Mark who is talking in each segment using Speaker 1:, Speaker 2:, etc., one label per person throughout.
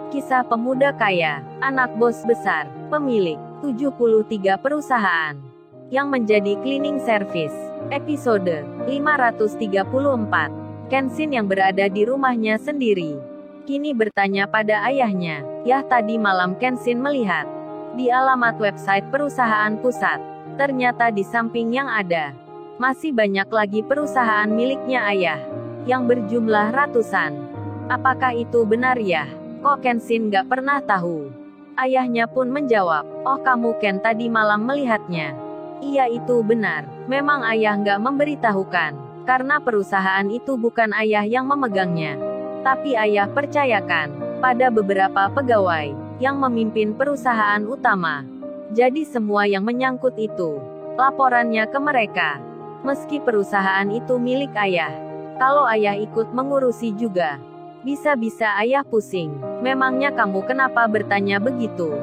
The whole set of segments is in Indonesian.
Speaker 1: Kisah pemuda kaya, anak bos besar, pemilik 73 perusahaan, yang menjadi cleaning service. Episode 534. Kenshin yang berada di rumahnya sendiri, kini bertanya pada ayahnya. "Yah, tadi malam Kenshin melihat di alamat website perusahaan pusat. Ternyata di samping yang ada, masih banyak lagi perusahaan miliknya ayah, yang berjumlah ratusan. Apakah itu benar ya?" Kok Kenshin gak pernah tahu? Ayahnya pun menjawab, "Oh, kamu Ken tadi malam melihatnya." Iya, itu benar. Memang ayah gak memberitahukan, karena perusahaan itu bukan ayah yang memegangnya. Tapi ayah percayakan pada beberapa pegawai yang memimpin perusahaan utama. Jadi semua yang menyangkut itu, laporannya ke mereka. Meski perusahaan itu milik ayah, kalau ayah ikut mengurusi juga, bisa-bisa ayah pusing. Memangnya kamu kenapa bertanya begitu?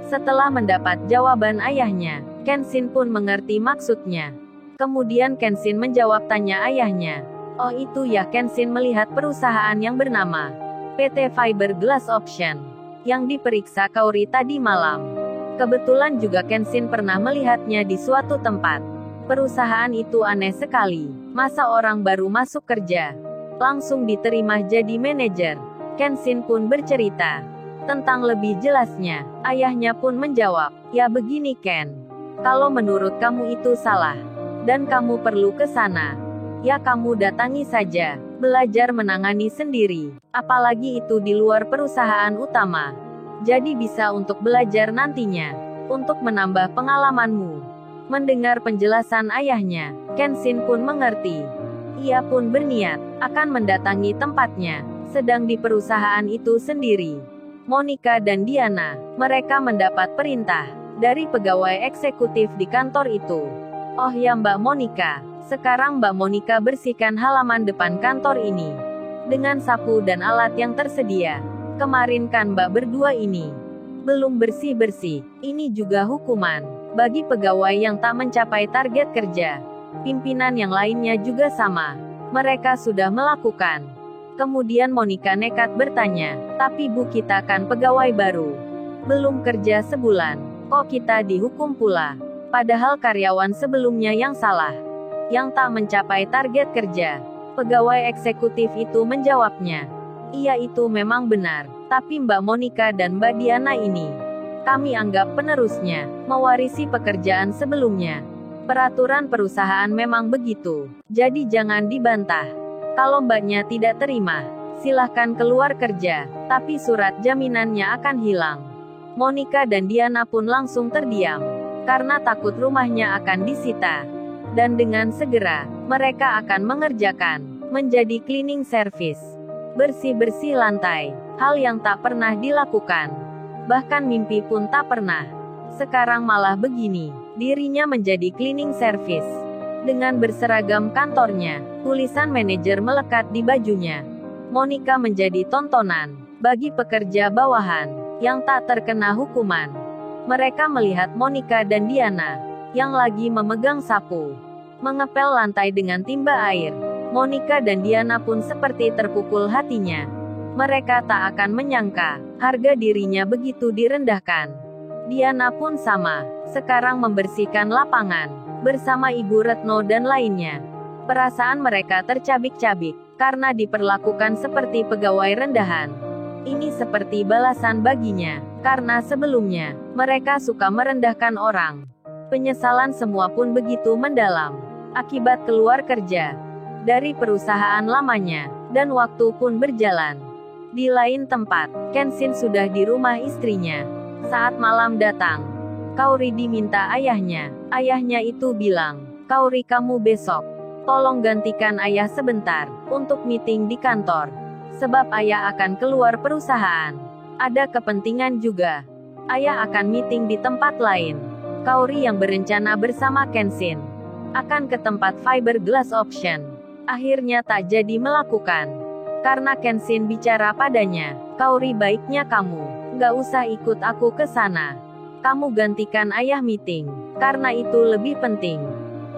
Speaker 1: Setelah mendapat jawaban ayahnya, Kenshin pun mengerti maksudnya. Kemudian Kenshin menjawab tanya ayahnya. "Oh itu ya." Kenshin melihat perusahaan yang bernama PT Fiberglass Option, yang diperiksa Kaori tadi malam. Kebetulan juga Kenshin pernah melihatnya di suatu tempat. Perusahaan itu aneh sekali. Masa orang baru masuk kerja langsung diterima jadi manajer? Kenshin pun bercerita tentang lebih jelasnya. Ayahnya pun menjawab, "Ya begini Ken, kalau menurut kamu itu salah, dan kamu perlu ke sana, ya kamu datangi saja. Belajar menangani sendiri, apalagi itu di luar perusahaan utama. Jadi bisa untuk belajar nantinya, untuk menambah pengalamanmu." Mendengar penjelasan ayahnya, Kenshin pun mengerti. Ia pun berniat akan mendatangi tempatnya. Sedang di perusahaan itu sendiri, Monica dan Diana, mereka mendapat perintah dari pegawai eksekutif di kantor itu. "Oh ya Mbak Monica, sekarang Mbak Monica bersihkan halaman depan kantor ini dengan sapu dan alat yang tersedia. Kemarin kan Mbak berdua ini belum bersih-bersih. Ini juga hukuman bagi pegawai yang tak mencapai target kerja. Pimpinan yang lainnya juga sama. Mereka sudah melakukan." Kemudian Monica nekat bertanya, "Tapi Bu, kita kan pegawai baru. Belum kerja sebulan. Kok kita dihukum pula? Padahal karyawan sebelumnya yang salah, yang tak mencapai target kerja." Pegawai eksekutif itu menjawabnya, "Iya, itu memang benar. Tapi Mbak Monica dan Mbak Diana ini, kami anggap penerusnya, mewarisi pekerjaan sebelumnya. Peraturan perusahaan memang begitu. Jadi jangan dibantah. Kalau Mbaknya tidak terima, silahkan keluar kerja, tapi surat jaminannya akan hilang." Monica dan Diana pun langsung terdiam, karena takut rumahnya akan disita. Dan dengan segera, mereka akan mengerjakan menjadi cleaning service. Bersih-bersih lantai, hal yang tak pernah dilakukan. Bahkan mimpi pun tak pernah. Sekarang malah begini, dirinya menjadi cleaning service. Dengan berseragam kantornya, tulisan manajer melekat di bajunya. Monica menjadi tontonan bagi pekerja bawahan yang tak terkena hukuman. Mereka melihat Monica dan Diana yang lagi memegang sapu, mengepel lantai dengan timba air. Monica dan Diana pun seperti terpukul hatinya. Mereka tak akan menyangka harga dirinya begitu direndahkan. Diana pun sama, sekarang membersihkan lapangan bersama Ibu Retno dan lainnya. Perasaan mereka tercabik-cabik karena diperlakukan seperti pegawai rendahan. Ini seperti balasan baginya, karena sebelumnya mereka suka merendahkan orang. Penyesalan semua pun begitu mendalam akibat keluar kerja dari perusahaan lamanya, dan waktu pun berjalan. Di lain tempat, Kenshin sudah di rumah istrinya. Saat malam datang, Kaori diminta ayahnya. Ayahnya itu bilang, "Kaori, kamu besok tolong gantikan ayah sebentar untuk meeting di kantor. Sebab ayah akan keluar perusahaan. Ada kepentingan juga. Ayah akan meeting di tempat lain." Kaori yang berencana bersama Kenshin akan ke tempat Fiberglass Option, akhirnya tak jadi melakukan. Karena Kenshin bicara padanya, "Kaori, baiknya kamu gak usah ikut aku ke sana. Kamu gantikan ayah meeting, karena itu lebih penting."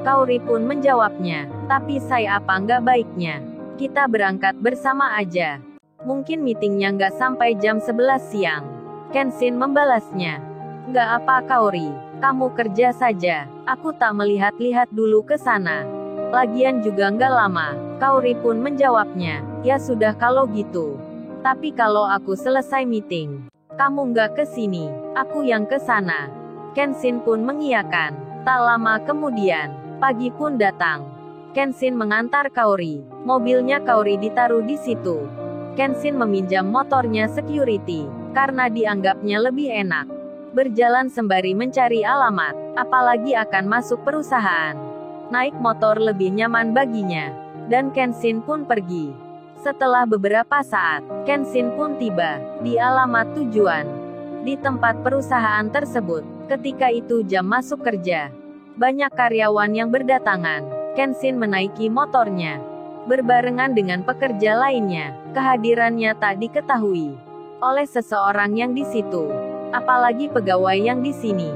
Speaker 1: Kaori pun menjawabnya, "Tapi saya apa nggak baiknya kita berangkat bersama aja?" Mungkin meetingnya nggak sampai jam 11 siang. Kenshin membalasnya. Nggak apa Kaori, kamu kerja saja. Aku tak melihat-lihat dulu ke sana. Lagian juga nggak lama. Kaori pun menjawabnya. Ya sudah kalau gitu. Tapi kalau aku selesai meeting, kamu nggak ke sini, aku yang ke sana. Kenshin pun mengiyakan. Tak lama kemudian, pagi pun datang. Kenshin mengantar Kaori. Mobilnya Kaori ditaruh di situ. Kenshin meminjam motornya security, karena dianggapnya lebih enak. Berjalan sembari mencari alamat, apalagi akan masuk perusahaan. Naik motor lebih nyaman baginya. Dan Kenshin pun pergi. Setelah beberapa saat, Kenshin pun tiba di alamat tujuan. Di tempat perusahaan tersebut, ketika itu jam masuk kerja. Banyak karyawan yang berdatangan. Kenshin menaiki motornya. Berbarengan dengan pekerja lainnya, kehadirannya tak diketahui oleh seseorang yang di situ. Apalagi pegawai yang di sini.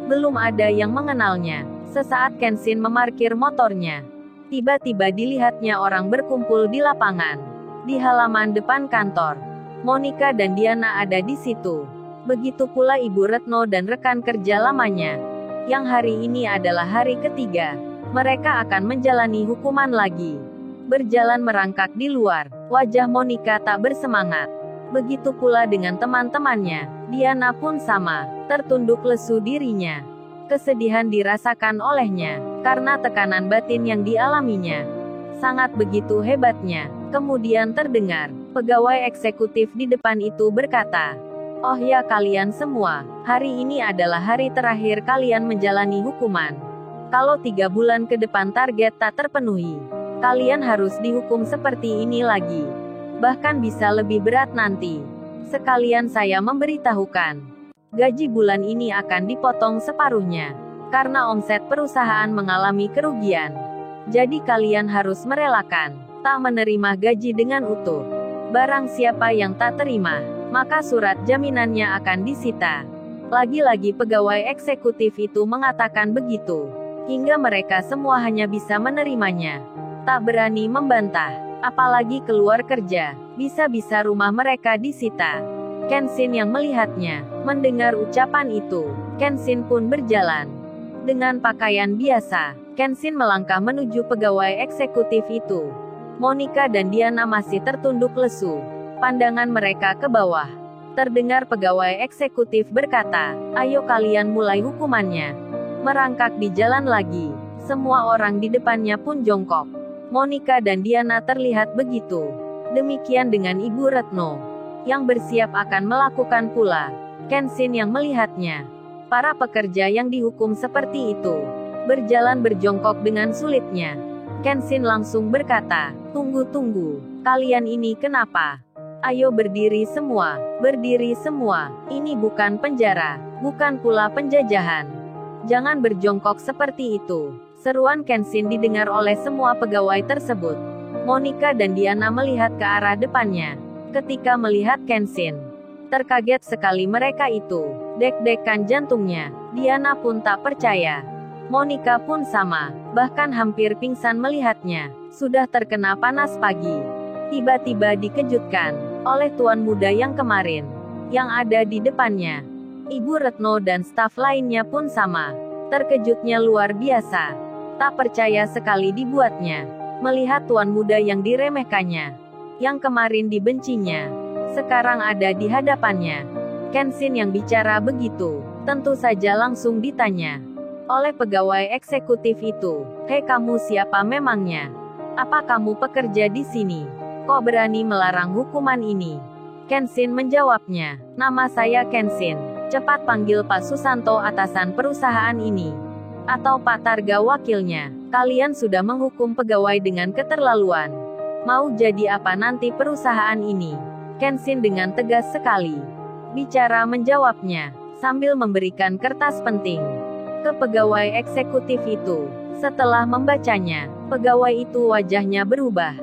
Speaker 1: Belum ada yang mengenalnya. Sesaat Kenshin memarkir motornya, tiba-tiba dilihatnya orang berkumpul di lapangan. Di halaman depan kantor, Monica dan Diana ada di situ. Begitu pula Ibu Retno dan rekan kerja lamanya. Yang hari ini adalah hari ketiga. Mereka akan menjalani hukuman lagi. Berjalan merangkak di luar, wajah Monica tak bersemangat. Begitu pula dengan teman-temannya. Diana pun sama, tertunduk lesu dirinya. Kesedihan dirasakan olehnya, karena tekanan batin yang dialaminya. Sangat begitu hebatnya. Kemudian terdengar, pegawai eksekutif di depan itu berkata, "Oh ya kalian semua, hari ini adalah hari terakhir kalian menjalani hukuman. Kalau 3 bulan ke depan target tak terpenuhi, kalian harus dihukum seperti ini lagi. Bahkan bisa lebih berat nanti. Sekalian saya memberitahukan, gaji bulan ini akan dipotong separuhnya, karena omset perusahaan mengalami kerugian. Jadi kalian harus merelakan tak menerima gaji dengan utuh. Barang siapa yang tak terima, maka surat jaminannya akan disita." Lagi-lagi pegawai eksekutif itu mengatakan begitu, hingga mereka semua hanya bisa menerimanya. Tak berani membantah, apalagi keluar kerja, bisa-bisa rumah mereka disita. Kenshin yang melihatnya, mendengar ucapan itu, Kenshin pun berjalan. Dengan pakaian biasa, Kenshin melangkah menuju pegawai eksekutif itu. Monica dan Diana masih tertunduk lesu. Pandangan mereka ke bawah. Terdengar pegawai eksekutif berkata, "Ayo kalian mulai hukumannya." Merangkak di jalan lagi. Semua orang di depannya pun jongkok. Monica dan Diana terlihat begitu. Demikian dengan Ibu Retno, yang bersiap akan melakukan pula. Kenshin yang melihatnya. Para pekerja yang dihukum seperti itu berjalan berjongkok dengan sulitnya. Kenshin langsung berkata, "Tunggu, kalian ini kenapa? Ayo berdiri semua, berdiri semua. Ini bukan penjara, bukan pula penjajahan. Jangan berjongkok seperti itu." Seruan Kenshin didengar oleh semua pegawai tersebut. Monica dan Diana melihat ke arah depannya. Ketika melihat Kenshin, terkaget sekali mereka itu. Dek-dekan jantungnya. Diana pun tak percaya. Monica pun sama, bahkan hampir pingsan melihatnya. Sudah terkena panas pagi. Tiba-tiba dikejutkan oleh tuan muda yang kemarin, yang ada di depannya. Ibu Retno dan staf lainnya pun sama. Terkejutnya luar biasa. Tak percaya sekali dibuatnya. Melihat tuan muda yang diremehkannya, yang kemarin dibencinya, sekarang ada di hadapannya. Kenshin yang bicara begitu, tentu saja langsung ditanya oleh pegawai eksekutif itu, "Hei kamu siapa memangnya? Apa kamu pekerja di sini? Kok berani melarang hukuman ini?" Kenshin menjawabnya, "Nama saya Kenshin. Cepat panggil Pak Susanto atasan perusahaan ini. Atau Pak Targa wakilnya. Kalian sudah menghukum pegawai dengan keterlaluan. Mau jadi apa nanti perusahaan ini?" Kenshin dengan tegas sekali bicara menjawabnya, sambil memberikan kertas penting ke pegawai eksekutif itu. Setelah membacanya, pegawai itu wajahnya berubah.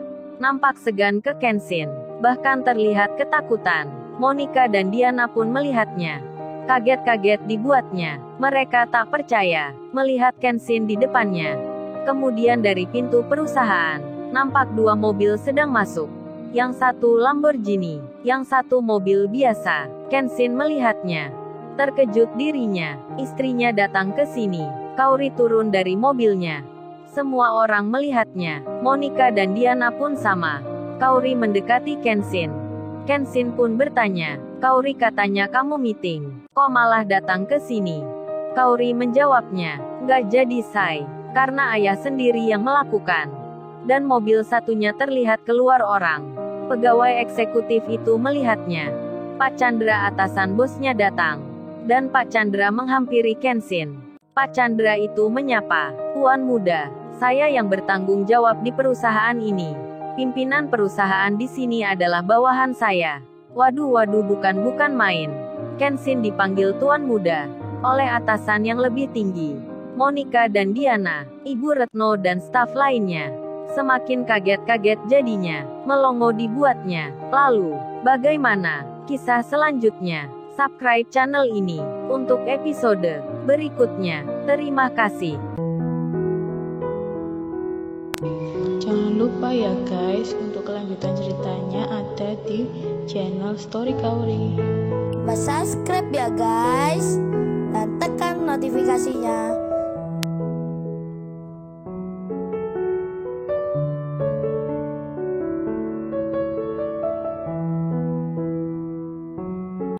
Speaker 1: Nampak segan ke Kenshin. Bahkan terlihat ketakutan. Monica dan Diana pun melihatnya. Kaget-kaget dibuatnya. Mereka tak percaya melihat Kenshin di depannya. Kemudian dari pintu perusahaan, nampak 2 mobil sedang masuk. yang satu Lamborghini, yang satu mobil biasa. Kenshin melihatnya. Terkejut dirinya, istrinya datang ke sini. Kaori turun dari mobilnya. Semua orang melihatnya, Monica dan Diana pun sama. Kaori mendekati Kenshin. Kenshin pun bertanya, Kaori katanya kamu meeting, kok malah datang ke sini? Kaori menjawabnya, nggak jadi say, karena ayah sendiri yang melakukan. Dan mobil satunya terlihat keluar orang. Pegawai eksekutif itu melihatnya. Pak Chandra atasan bosnya datang. Dan Pak Chandra menghampiri Kenshin. Pak Chandra itu menyapa, Tuan muda, saya yang bertanggung jawab di perusahaan ini. Pimpinan perusahaan di sini adalah bawahan saya. Waduh bukan main. Kenshin dipanggil Tuan muda oleh atasan yang lebih tinggi. Monica dan Diana, Ibu Retno dan staf lainnya. Semakin kaget-kaget jadinya, melongo dibuatnya. Lalu, bagaimana kisah selanjutnya? Subscribe channel ini untuk episode berikutnya. Terima kasih.
Speaker 2: Jangan lupa ya guys, untuk kelanjutan ceritanya ada di channel Story Kaori.
Speaker 3: Subscribe ya guys, dan tekan notifikasinya